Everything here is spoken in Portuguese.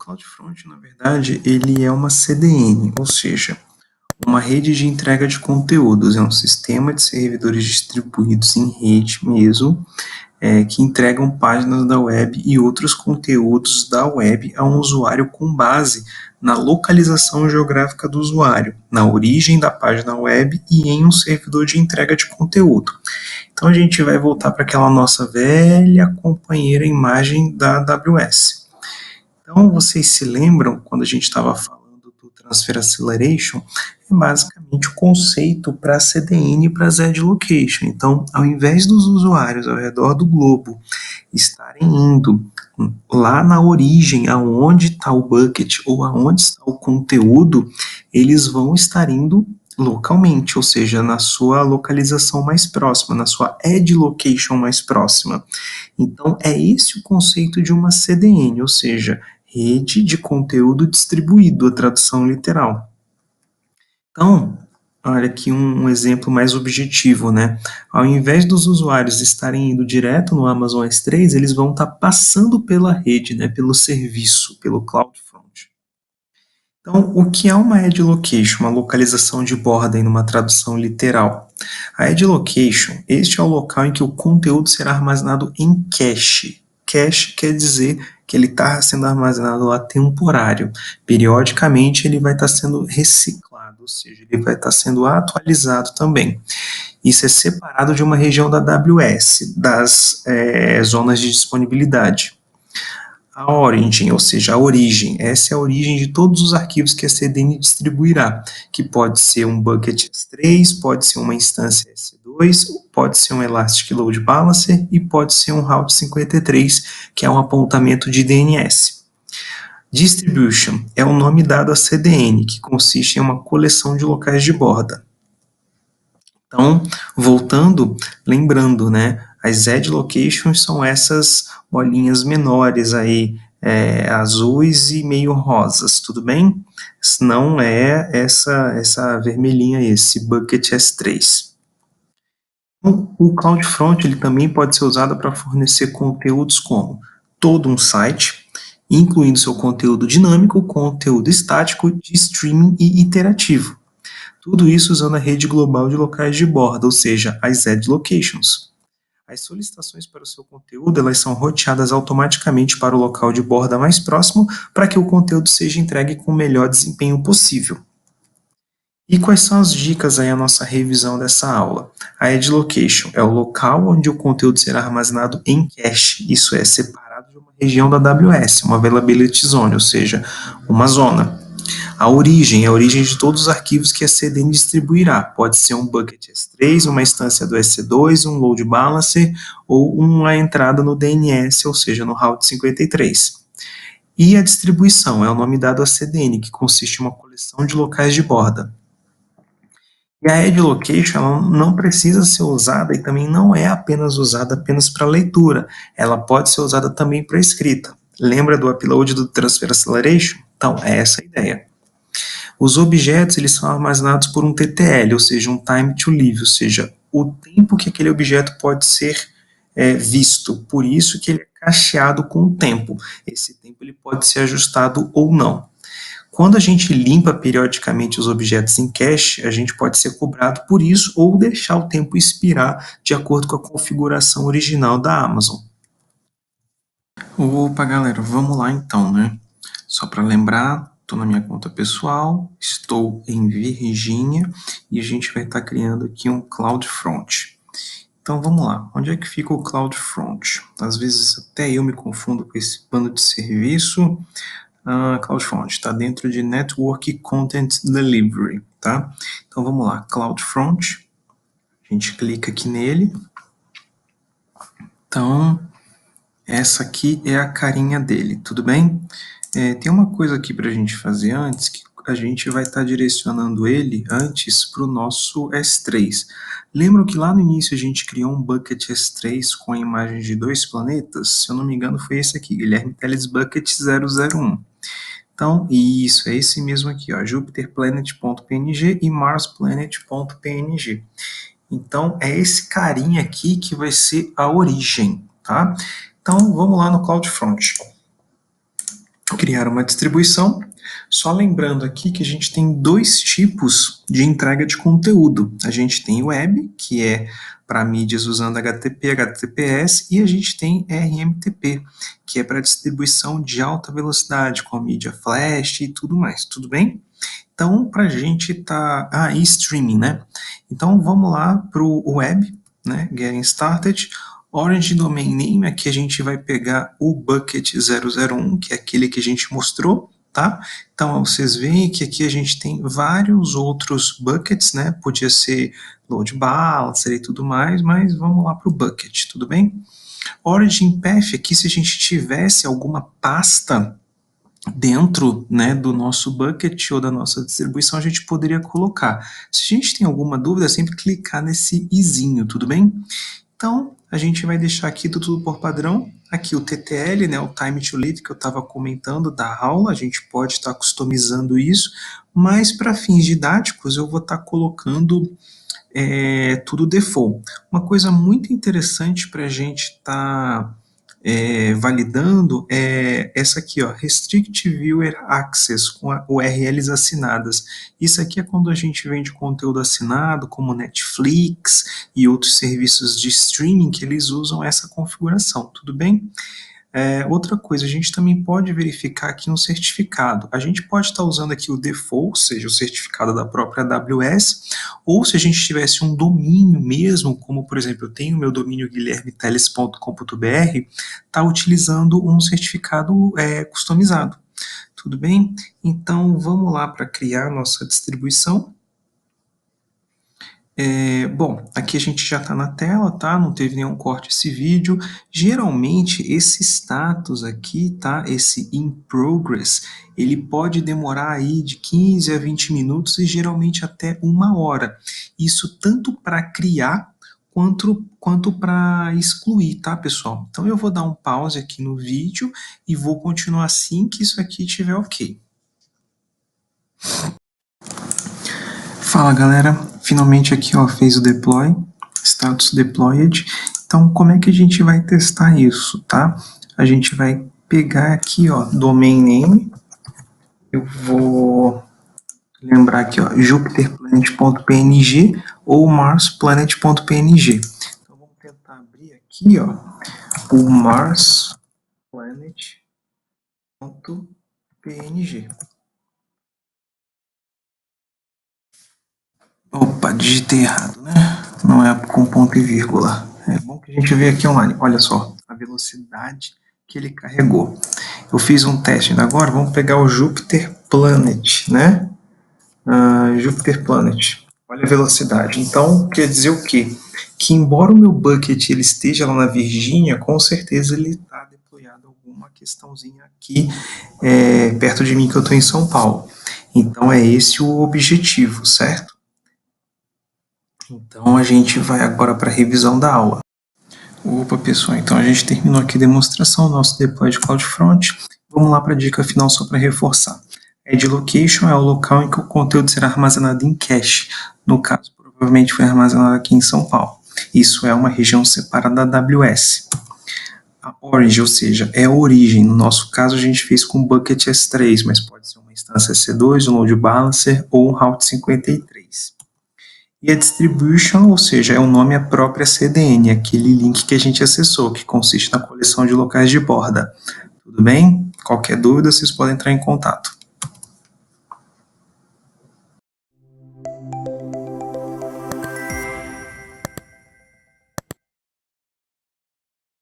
CloudFront, na verdade, ele é uma CDN, ou seja, uma rede de entrega de conteúdos, é um sistema de servidores distribuídos em rede mesmo, que entregam páginas da web e outros conteúdos da web a um usuário com base na localização geográfica do usuário, na origem da página web e em um servidor de entrega de conteúdo. Então a gente vai voltar para aquela nossa velha companheira imagem da AWS. Então, vocês se lembram, quando a gente estava falando do Transfer Acceleration, é basicamente o conceito para CDN e para Edge Location. Então, ao invés dos usuários ao redor do globo estarem indo lá na origem, aonde está o bucket ou aonde está o conteúdo, eles vão estar indo localmente, ou seja, na sua localização mais próxima, na sua Edge Location mais próxima. Então, é esse o conceito de uma CDN, ou seja, rede de conteúdo distribuído, a tradução literal. Então, olha aqui um exemplo mais objetivo, né? Ao invés dos usuários estarem indo direto no Amazon S3, eles vão estar passando pela rede, né? Pelo serviço, pelo CloudFront. Então, o que é uma Edge Location, uma localização de borda em uma tradução literal? A Edge Location, este é o local em que o conteúdo será armazenado em cache. Cache quer dizer que ele está sendo armazenado lá temporário. Periodicamente ele vai estar sendo reciclado, ou seja, ele vai estar sendo atualizado também. Isso é separado de uma região da AWS, das zonas de disponibilidade. A origin, ou seja, a origem, essa é a origem de todos os arquivos que a CDN distribuirá, que pode ser um bucket S3, pode ser uma instância S2, pode ser um Elastic Load Balancer e pode ser um Route 53, que é um apontamento de DNS. Distribution é o nome dado à CDN, que consiste em uma coleção de locais de borda. Então, voltando, lembrando, né, as Edge Locations são essas bolinhas menores aí, azuis e meio rosas, tudo bem? Não é essa vermelhinha, esse Bucket S3. O CloudFront ele também pode ser usado para fornecer conteúdos como todo um site, incluindo seu conteúdo dinâmico, conteúdo estático, de streaming e interativo. Tudo isso usando a rede global de locais de borda, ou seja, as Edge Locations. As solicitações para o seu conteúdo elas são roteadas automaticamente para o local de borda mais próximo para que o conteúdo seja entregue com o melhor desempenho possível. E quais são as dicas aí a nossa revisão dessa aula? A Edge Location é o local onde o conteúdo será armazenado em cache, isso é, separado de uma região da AWS, uma Availability Zone, ou seja, uma zona. A origem é a origem de todos os arquivos que a CDN distribuirá. Pode ser um bucket S3, uma instância do EC2, um load balancer ou uma entrada no DNS, ou seja, no Route 53. E a distribuição é o nome dado à CDN, que consiste em uma coleção de locais de borda. E a Edge Location ela não precisa ser usada e também não é apenas usada apenas para leitura. Ela pode ser usada também para escrita. Lembra do upload do Transfer Acceleration? Então, é essa a ideia. Os objetos eles são armazenados por um TTL, ou seja, um time to live, ou seja, o tempo que aquele objeto pode ser visto. Por isso que ele é cacheado com o tempo. Esse tempo ele pode ser ajustado ou não. Quando a gente limpa periodicamente os objetos em cache, a gente pode ser cobrado por isso ou deixar o tempo expirar de acordo com a configuração original da Amazon. Opa, galera, vamos lá então, né? Só para lembrar, estou na minha conta pessoal, estou em Virgínia e a gente vai estar criando aqui um CloudFront. Então vamos lá, onde é que fica o CloudFront? Às vezes até eu me confundo com esse plano de serviço. CloudFront está dentro de Network Content Delivery, tá? Então vamos lá, CloudFront, a gente clica aqui nele. Então, essa aqui é a carinha dele, tudo bem? Tem uma coisa aqui para a gente fazer antes, que a gente vai estar direcionando ele antes para o nosso S3. Lembram que lá no início a gente criou um bucket S3 com a imagem de 2 planetas? Se eu não me engano foi esse aqui, Guilherme Teles Bucket 001. Então, isso, é esse mesmo aqui, ó, jupiterplanet.png e marsplanet.png. Então, é esse carinha aqui que vai ser a origem, tá? Então, vamos lá no CloudFront. criar uma distribuição. Só lembrando aqui que a gente tem dois tipos de entrega de conteúdo. A gente tem web, que é para mídias usando HTTP, HTTPS, e a gente tem RMTP, que é para distribuição de alta velocidade, com a mídia flash e tudo mais, tudo bem? Então, para a gente tá... e streaming, né? Então, vamos lá para o web, né? Getting started. Origin Domain Name, aqui a gente vai pegar o bucket 001, que é aquele que a gente mostrou, tá? Então, vocês veem que aqui a gente tem vários outros buckets, né? Podia ser load balancer e tudo mais, mas vamos lá para o bucket, tudo bem? Origin Path, aqui se a gente tivesse alguma pasta dentro, né, do nosso bucket ou da nossa distribuição, a gente poderia colocar. Se a gente tem alguma dúvida, é sempre clicar nesse izinho, tudo bem? Então, a gente vai deixar aqui tudo por padrão. Aqui o TTL, né, o Time to Lead, que eu estava comentando da aula, a gente pode estar customizando isso, mas para fins didáticos eu vou estar colocando tudo default. Uma coisa muito interessante para a gente estar validando é essa aqui, ó, Restrict Viewer Access, com URLs assinadas. Isso aqui é quando a gente vende conteúdo assinado, como Netflix e outros serviços de streaming, que eles usam essa configuração, tudo bem? Outra coisa, a gente também pode verificar aqui um certificado. A gente pode estar usando aqui o default, ou seja, o certificado da própria AWS, ou se a gente tivesse um domínio mesmo, como por exemplo, eu tenho meu domínio guilhermeteles.com.br, está utilizando um certificado customizado. Tudo bem? Então, vamos lá para criar nossa distribuição. Bom, aqui a gente já está na tela, tá? Não teve nenhum corte esse vídeo. Geralmente, esse status aqui, tá? Esse in progress, ele pode demorar aí de 15 a 20 minutos e geralmente até 1 hora. Isso tanto para criar quanto para excluir, tá, pessoal? Então, eu vou dar um pause aqui no vídeo e vou continuar assim que isso aqui estiver ok. Fala, galera, finalmente aqui, ó, fez o deploy, status deployed. Então, como é que a gente vai testar isso, tá? A gente vai pegar aqui, ó, domain name, eu vou lembrar aqui, ó, jupyterplanet.png ou marsplanet.png. Então, vamos tentar abrir aqui, ó, o marsplanet.png. Opa, digitei errado, né? Não é com ponto e vírgula. É bom que a gente vê aqui online. Olha só, a velocidade que ele carregou. Eu fiz um teste ainda agora, vamos pegar o Jupyter Planet, né? Jupyter Planet. Olha a velocidade. Então, quer dizer o quê? Que embora o meu bucket ele esteja lá na Virgínia, com certeza ele está deployado alguma questãozinha aqui perto de mim, que eu estou em São Paulo. Então, é esse o objetivo, certo? Então, a gente vai agora para a revisão da aula. Opa, pessoal, então a gente terminou aqui a demonstração do nosso deploy de CloudFront. Vamos lá para a dica final só para reforçar. Edge Location é o local em que o conteúdo será armazenado em cache. No caso, provavelmente foi armazenado aqui em São Paulo. Isso é uma região separada da AWS. A Origin, ou seja, é a origem. No nosso caso, a gente fez com Bucket S3, mas pode ser uma instância C2, um Load Balancer ou um Route 53. E a distribution, ou seja, é o nome à própria CDN, aquele link que a gente acessou, que consiste na coleção de locais de borda. Tudo bem? Qualquer dúvida, vocês podem entrar em contato.